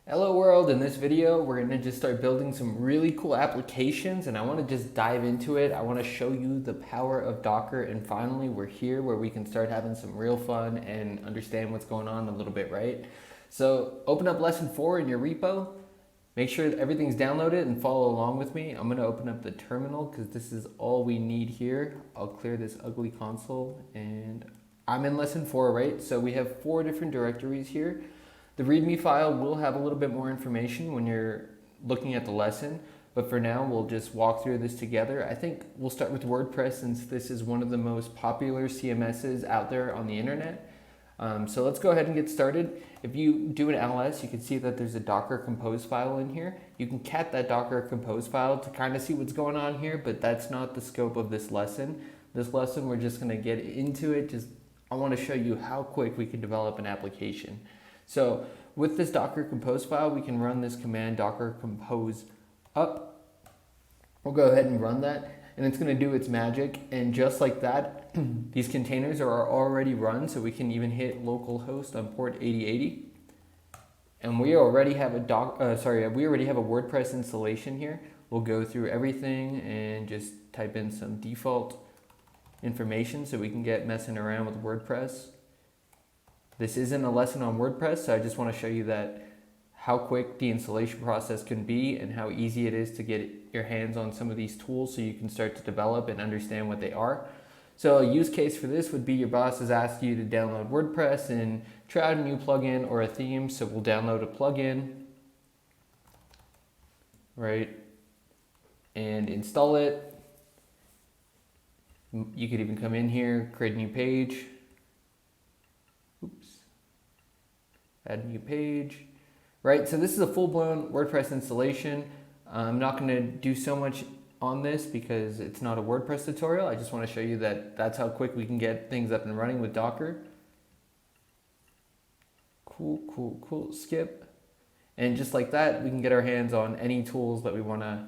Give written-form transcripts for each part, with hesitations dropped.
Hello world, in this video we're going to just start building some really cool applications and I want to just dive into it. I want to show you the power of Docker, and finally we're here where we can start having some real fun and understand what's going on a little bit, right? So open up lesson 4 in your repo, make sure that everything's downloaded and follow along with me. I'm going to open up the terminal because this is all we need here. I'll clear this ugly console and I'm in lesson 4, right? So we have 4 different directories here. The README file will have a little bit more information when you're looking at the lesson, but for now we'll just walk through this together. I think we'll start with WordPress since this is one of the most popular CMSs out there on the internet. So let's go ahead and get started. If you do an ls, you can see that there's a Docker compose file in here. You can cat that Docker compose file to kind of see what's going on here, but that's not the scope of this lesson. This lesson, we're just going to get into it. I want to show you how quick we can develop an application. So with this Docker compose file, we can run this command docker compose up. We'll go ahead and run that, and it's going to do its magic. And just like that, these containers are already run, so we can even hit localhost on port 8080. And we already have a WordPress installation here. We'll go through everything and just type in some default information so we can get messing around with WordPress. This isn't a lesson on WordPress, so I just want to show you that how quick the installation process can be and how easy it is to get your hands on some of these tools so you can start to develop and understand what they are. So a use case for this would be your boss has asked you to download WordPress and try out a new plugin or a theme. So we'll download a plugin, right, and install it. You could even come in here, create a new page. Oops. Add a new page. Right, so this is a full-blown WordPress installation. I'm not going to do so much on this because it's not a WordPress tutorial. I just want to show you that that's how quick we can get things up and running with Docker. Cool. Skip. And just like that, we can get our hands on any tools that we want to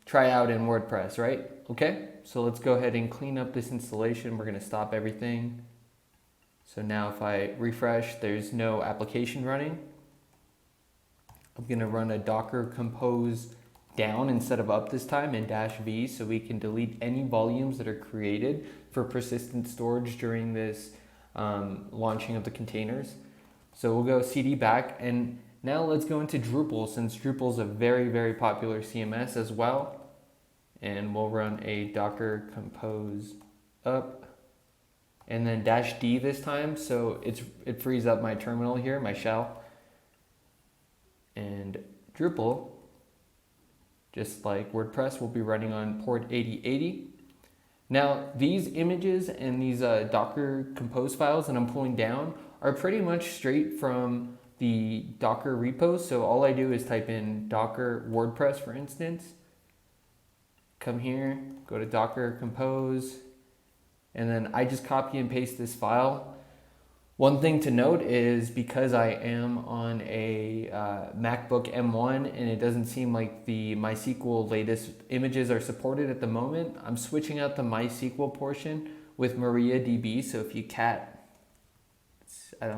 try out in WordPress, right? Okay, so let's go ahead and clean up this installation. We're going to stop everything. So now if I refresh, there's no application running. I'm going to run a docker compose down instead of up this time in -v so we can delete any volumes that are created for persistent storage during this launching of the containers. So we'll go cd back, and now let's go into Drupal, since Drupal is a very popular CMS as well. And we'll run a docker compose up. And then -d this time, so it frees up my terminal here, my shell. And Drupal, just like WordPress, will be running on port 8080. Now, these images and these Docker compose files that I'm pulling down are pretty much straight from the Docker repos. So all I do is type in Docker WordPress, for instance. Come here, go to Docker compose, and then I just copy and paste this file. One thing to note is because I am on a MacBook M1 and it doesn't seem like the MySQL latest images are supported at the moment, I'm switching out the MySQL portion with MariaDB. So if you cat, I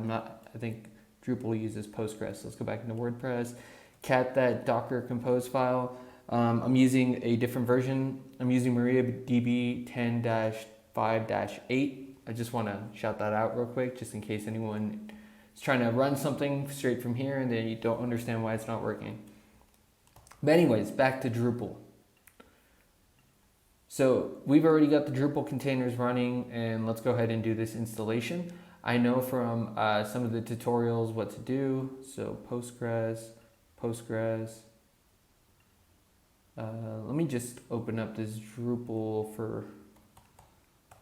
think Drupal uses Postgres. Let's go back into WordPress, cat that Docker compose file. I'm using a different version. I'm using MariaDB 10-5-8. I just want to shout that out real quick, just in case anyone is trying to run something straight from here and then you don't understand why it's not working. But anyways, back to Drupal. So we've already got the Drupal containers running, and let's go ahead and do this installation. I know from some of the tutorials what to do. So Postgres. Let me just open up this Drupal for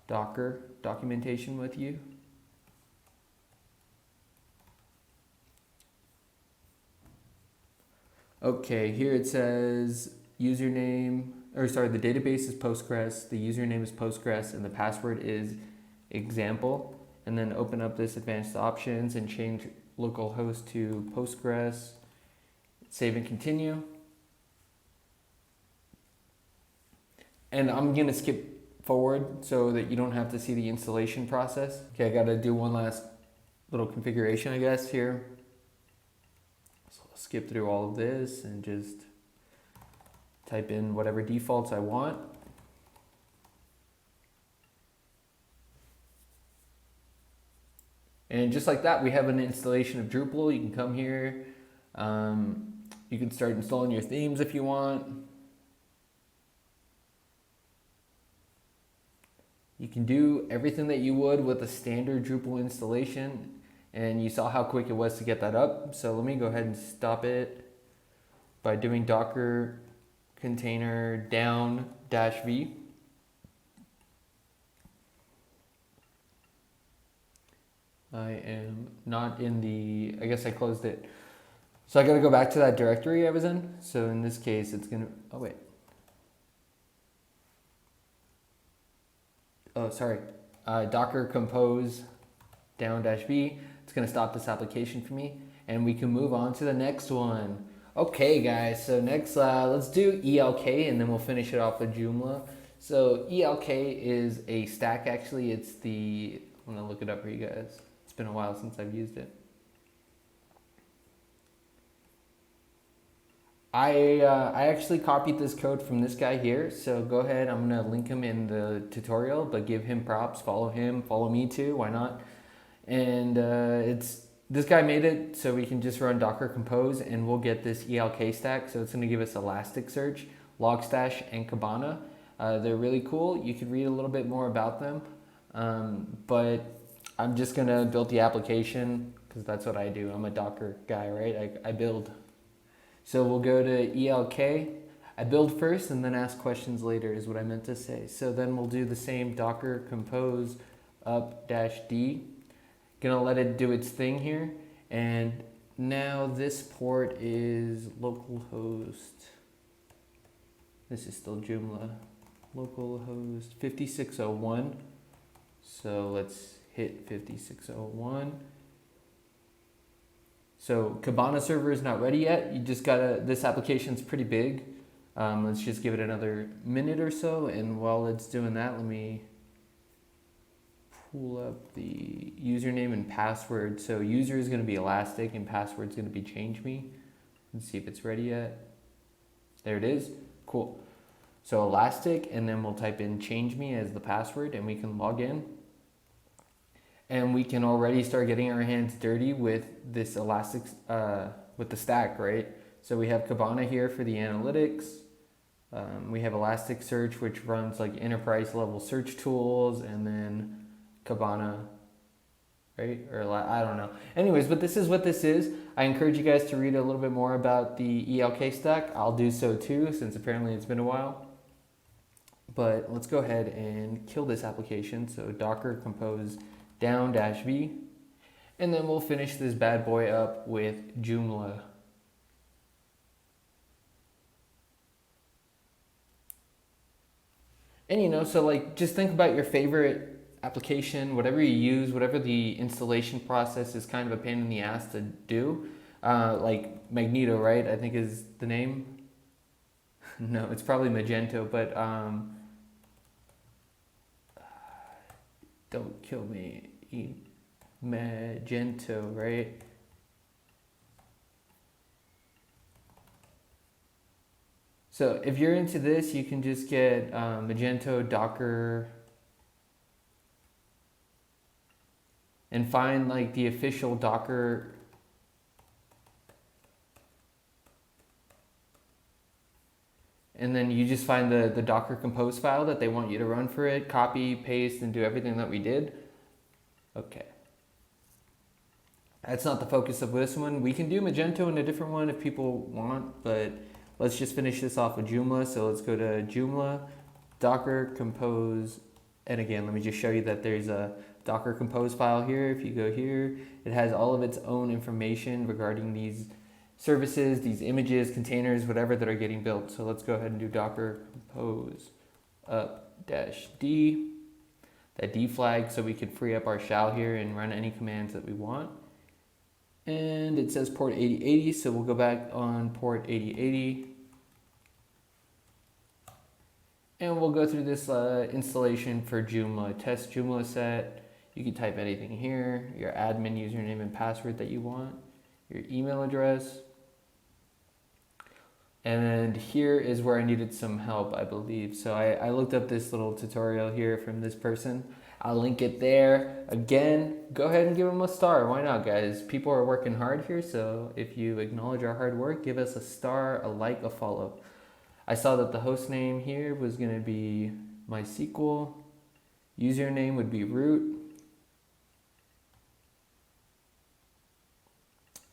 Docker documentation with you. Okay, here it says username, the database is Postgres, the username is Postgres, and the password is example. And then open up this advanced options and change localhost to Postgres. Save and continue. And I'm going to skip forward so that you don't have to see the installation process. Okay, I got to do one last little configuration, I guess, here. So let's skip through all of this and just type in whatever defaults I want. And just like that, we have an installation of Drupal. You can come here. You can start installing your themes if you want. You can do everything that you would with a standard Drupal installation. And you saw how quick it was to get that up. So let me go ahead and stop it by doing docker container down -v. I am not in the, I guess I closed it. So I gotta go back to that directory I was in. So in this case, it's gonna, oh wait. Oh, sorry. Docker compose down -v. It's gonna stop this application for me. And we can move on to the next one. Okay guys, so next let's do ELK and then we'll finish it off with Joomla. So ELK is a stack actually. It's the, I'm gonna look it up for you guys. It's been a while since I've used it. I actually copied this code from this guy here. So go ahead, I'm gonna link him in the tutorial, but give him props, follow him, follow me too, why not? And this guy made it so we can just run docker compose and we'll get this ELK stack. So it's gonna give us Elasticsearch, Logstash, and Kibana. They're really cool. You could read a little bit more about them, but I'm just gonna build the application because that's what I do. I'm a Docker guy, right? I build. So we'll go to ELK. I build first and then ask questions later is what I meant to say. So then we'll do the same docker compose up -d. Gonna let it do its thing here. And now this port is localhost. This is still Joomla. Localhost 5601. So let's hit 5601. So Kibana server is not ready yet. You just gotta, this application's pretty big. Let's just give it another minute or so. And while it's doing that, let me pull up the username and password. So user is gonna be Elastic and password is gonna be change me. Let's see if it's ready yet. There it is, cool. So Elastic, and then we'll type in change me as the password and we can log in. And we can already start getting our hands dirty with this Elastic, with the stack, right? So we have Kibana here for the analytics. We have Elasticsearch, which runs like enterprise level search tools, and then Kibana, right? Or I don't know. Anyways, but this is what this is. I encourage you guys to read a little bit more about the ELK stack. I'll do so too, since apparently it's been a while. But let's go ahead and kill this application. So docker compose down -v, and then we'll finish this bad boy up with Joomla. And you know, so like just think about your favorite application, whatever you use, whatever the installation process is kind of a pain in the ass to do. Like Magneto, right? I think is the name. No, it's probably Magento, but don't kill me. Magento, right? So if you're into this, you can just get Magento Docker and find like the official Docker and then you just find the Docker compose file that they want you to run for it, copy, paste, and do everything that we did. Okay. That's not the focus of this one. We can do Magento in a different one if people want, but let's just finish this off with Joomla. So let's go to Joomla, Docker compose, and again, let me just show you that there's a Docker compose file here. If you go here, it has all of its own information regarding these services, these images, containers, whatever that are getting built. So let's go ahead and do docker compose up -d, that D flag, so we can free up our shell here and run any commands that we want. And it says port 8080, so we'll go back on port 8080. And we'll go through this installation for Joomla, test Joomla set. You can type anything here, your admin username and password that you want, your email address, And here is where I needed some help, I believe. So I looked up this little tutorial here from this person. I'll link it there. Again, go ahead and give them a star. Why not, guys? People are working hard here, so if you acknowledge our hard work, give us a star, a like, a follow. I saw that the host name here was going to be MySQL. Username would be root.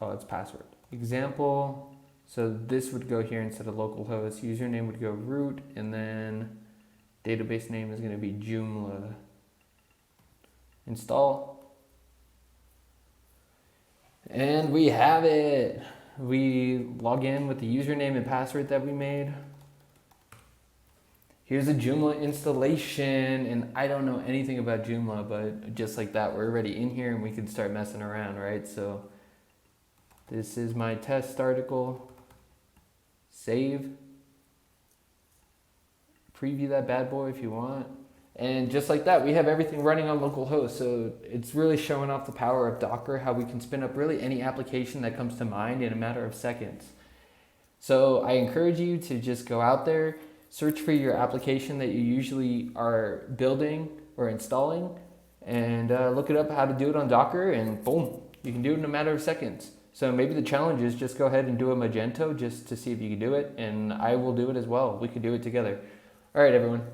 Oh, it's password. Example. So this would go here instead of localhost. Username would go root, and then database name is going to be Joomla. Install. And we have it. We log in with the username and password that we made. Here's a Joomla installation, and I don't know anything about Joomla, but just like that, we're already in here and we can start messing around, right? So this is my test article. Save. Preview that bad boy if you want. And just like that, we have everything running on localhost. So it's really showing off the power of Docker, how we can spin up really any application that comes to mind in a matter of seconds. So I encourage you to just go out there, search for your application that you usually are building or installing, and look it up how to do it on Docker, and boom, you can do it in a matter of seconds. So maybe the challenge is just go ahead and do a Magento just to see if you can do it, and I will do it as well. We can do it together. All right, everyone.